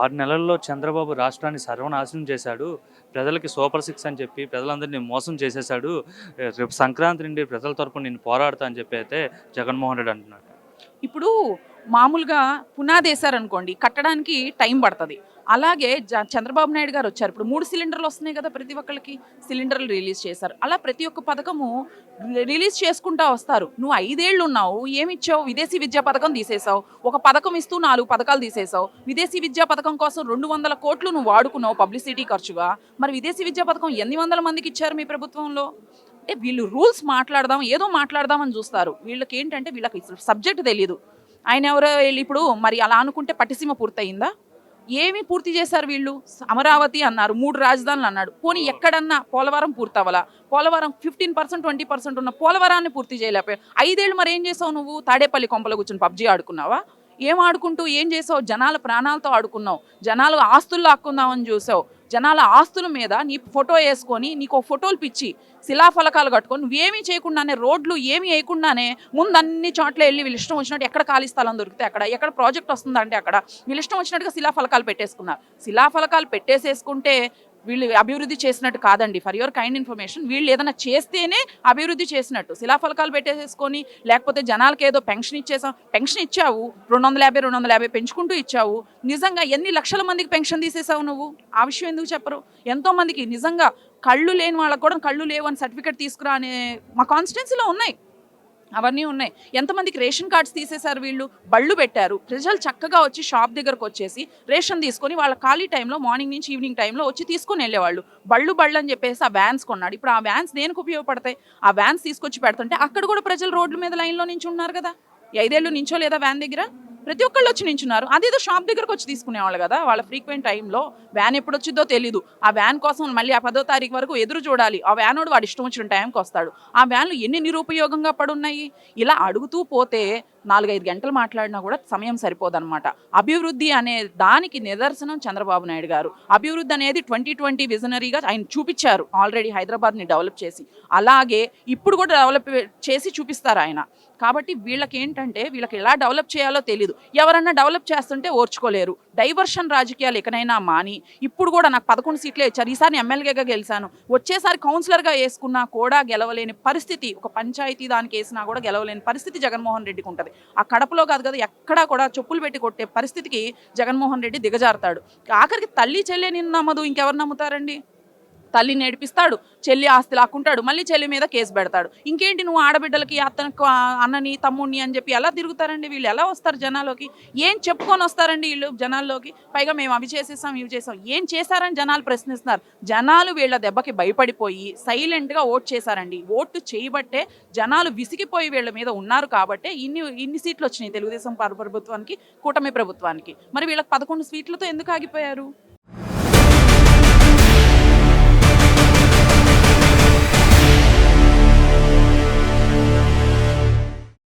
6 నెలల్లో చంద్రబాబు రాష్ట్రాన్ని సర్వనాశనం చేశాడు. ప్రజలకి సూపర్ సిక్స్ అని చెప్పి ప్రజలందరినీ మోసం చేసేశాడు. రేపు సంక్రాంతి నుండి ప్రజల తరపున నేను పోరాడతా అని చెప్పి అయితే జగన్మోహన్ రెడ్డి అంటున్నాడు. ఇప్పుడు మామూలుగా పునాదేశారనుకోండి, కట్టడానికి టైం పడతది. అలాగే చంద్రబాబు నాయుడు గారు వచ్చారు. ఇప్పుడు 3 సిలిండర్లు వస్తున్నాయి కదా! ప్రతి ఒక్కళ్ళకి సిలిండర్లు రిలీజ్ చేశారు. అలా ప్రతి ఒక్క పథకము రిలీజ్ చేసుకుంటా వస్తారు. నువ్వు 5 ఏళ్ళు ఉన్నావు. ఏమిచ్చావు? విదేశీ విద్యా పథకం తీసేసావు. ఒక పథకం ఇస్తూ 4 పథకాలు తీసేసావు. విదేశీ విద్యా పథకం కోసం 200 కోట్లు నువ్వు వాడుకున్నావు పబ్లిసిటీ ఖర్చుగా. మరి విదేశీ విద్యా పథకం ఎన్ని వందల మందికి ఇచ్చారు మీ ప్రభుత్వంలో? అంటే వీళ్ళు రూల్స్ మాట్లాడదాం, ఏదో మాట్లాడదామని చూస్తారు. వీళ్ళకి ఏంటంటే వీళ్ళకి సబ్జెక్ట్ తెలీదు. ఆయన ఎవరో ఇప్పుడు మరి అలా అనుకుంటే పట్టిసీమ పూర్తయిందా? ఏమి పూర్తి చేశారు వీళ్ళు? అమరావతి అన్నారు, 3 రాజధానులు అన్నాడు. పోనీ ఎక్కడన్నా పోలవరం పూర్తవలా? పోలవరం 15% 20% ఉన్న పోలవరాన్ని పూర్తి చేయలేకపోయావు. 5 ఏళ్ళు మరి ఏం చేసావు నువ్వు? తాడేపల్లి కొంపలో కూర్చొని పబ్జీ ఆడుకున్నావా? ఏం ఆడుకుంటూ ఏం చేసావు? జనాల ప్రాణాలతో ఆడుకున్నావు. జనాలు ఆస్తుల్లో ఆక్కుందామని చూసావు. జనాల ఆస్తుల మీద నీ ఫోటో వేసుకొని నీకు ఫోటోలు పిచ్చి శిలాఫలకాలు కట్టుకొని నువ్వేమీ చేయకుండానే రోడ్లు ఏమీ వేయకుండానే ముందు అన్ని చోట్ల వెళ్ళి వీళ్ళు ఇష్టం వచ్చినట్టు ఎక్కడ ఖాళీ స్థలం దొరికితే అక్కడ, ఎక్కడ ప్రాజెక్ట్ వస్తుందంటే అక్కడ వీళ్ళు ఇష్టం వచ్చినట్టుగా శిలాఫలకాలు పెట్టేసుకున్నారు. శిలాఫలకాలు పెట్టేసేసుకుంటే వీళ్ళు అభివృద్ధి చేసినట్టు కాదండి. ఫర్ యువర్ కైండ్ ఇన్ఫర్మేషన్, వీళ్ళు ఏదైనా చేస్తేనే అభివృద్ధి చేసినట్టు. శిలాఫలకాలు పెట్టేసేసుకొని లేకపోతే జనాలకి ఏదో పెన్షన్ ఇచ్చేసాం. పెన్షన్ ఇచ్చావు 250 250 పెంచుకుంటూ ఇచ్చావు. నిజంగా ఎన్ని లక్షల మందికి పెన్షన్ తీసేసావు నువ్వు? ఆ విషయం ఎందుకు చెప్పరు? ఎంతోమందికి నిజంగా కళ్ళు లేని వాళ్ళకు కూడా కళ్ళు లేవు అని సర్టిఫికేట్ తీసుకురా అనే మా కాన్స్టిట్యున్సీలో ఉన్నాయి. అవన్నీ ఉన్నాయి. ఎంతమందికి రేషన్ కార్డ్స్ తీసేశారు వీళ్ళు? బళ్ళు పెట్టారు. ప్రజలు చక్కగా వచ్చి షాప్ దగ్గరకు వచ్చేసి రేషన్ తీసుకొని వాళ్ళ ఖాళీ టైంలో మార్నింగ్ నుంచి ఈవినింగ్ టైంలో వచ్చి తీసుకొని వెళ్ళేవాళ్ళు. బళ్ళు అని చెప్పేసి ఆ వ్యాన్స్ కొన్నాడు. ఇప్పుడు ఆ వ్యాన్స్ దేనికి ఉపయోగపడతాయి? ఆ వ్యాన్స్ తీసుకొచ్చి పెడుతుంటే అక్కడ కూడా ప్రజలు రోడ్ల మీద లైన్లో నుంచి ఉన్నారు కదా. 5 ఏళ్ళు నించో లేదా వ్యాన్ దగ్గర? ప్రతి ఒక్కళ్ళు వచ్చి నించున్నారు. అదేదో షాప్ దగ్గరకు వచ్చి తీసుకునేవాళ్ళు కదా. వాళ్ళ ఫ్రీక్వెంట్ టైంలో వ్యాన్ ఎప్పుడు వచ్చిందో తెలీదు. ఆ వ్యాన్ కోసం మళ్ళీ ఆ 10వ తారీఖు వరకు ఎదురు చూడాలి. ఆ వ్యానోడు వాడు ఇష్టం వచ్చిన టైంకి వస్తాడు. ఆ వ్యాన్లు ఎన్ని నిరుపయోగంగా పడున్నాయి. ఇలా అడుగుతూ పోతే 4-5 గంటలు మాట్లాడినా కూడా సమయం సరిపోదన్నమాట. అభివృద్ధి అనే దానికి నిదర్శనం చంద్రబాబు నాయుడు గారు. అభివృద్ధి అనేది 2020 విజనరీగా ఆయన చూపించారు ఆల్రెడీ హైదరాబాద్ని డెవలప్ చేసి. అలాగే ఇప్పుడు కూడా డెవలప్ చేసి చూపిస్తారు ఆయన. కాబట్టి వీళ్ళకి ఏంటంటే వీళ్ళకి ఎలా డెవలప్ చేయాలో తెలీదు. ఎవరన్నా డెవలప్ చేస్తుంటే ఓర్చుకోలేరు. డైవర్షన్ రాజకీయాలు ఎక్కడైనా మాని, ఇప్పుడు కూడా నాకు 11 సీట్లే ఇచ్చారు, ఈసారి ఎమ్మెల్యేగా గెలిచాను, వచ్చేసారి కౌన్సిలర్గా వేసుకున్నా కూడా గెలవలేని పరిస్థితి, ఒక పంచాయతీ దానికి వేసినా కూడా గెలవలేని పరిస్థితి జగన్మోహన్ రెడ్డికి ఉంటుంది. ఆ కడపలో కాదు కదా, ఎక్కడా కూడా చెప్పులు పెట్టి కొట్టే పరిస్థితికి జగన్మోహన్ రెడ్డి దిగజారుతాడు. ఆఖరికి తల్లి చెల్లె నిన్ను నమ్మదు, ఇంకెవరు నమ్ముతారండి? తల్లిని నేర్పిస్తాడు, చెల్లి ఆస్తి లాక్కుంటాడు, మళ్ళీ చెల్లి మీద కేసు పెడతాడు. ఇంకేంటి నువ్వు ఆడబిడ్డలకి అతనికి అన్నని తమ్ముడిని అని చెప్పి ఎలా తిరుగుతారండి వీళ్ళు? ఎలా వస్తారు జనాల్లోకి? ఏం చెప్పుకొని వస్తారండి వీళ్ళు జనాల్లోకి? పైగా మేము అవి చేసేసాం ఇవి చేసాం. ఏం చేశారని జనాలు ప్రశ్నిస్తున్నారు. జనాలు వీళ్ళ దెబ్బకి భయపడిపోయి సైలెంట్గా ఓట్ చేశారండి. ఓటు చేయబట్టే జనాలు విసిగిపోయి వీళ్ళ మీద ఉన్నారు కాబట్టే ఇన్ని సీట్లు వచ్చినాయి తెలుగుదేశం ప్రభుత్వానికి, కూటమి ప్రభుత్వానికి. మరి వీళ్ళకి 11 సీట్లతో ఎందుకు ఆగిపోయారు?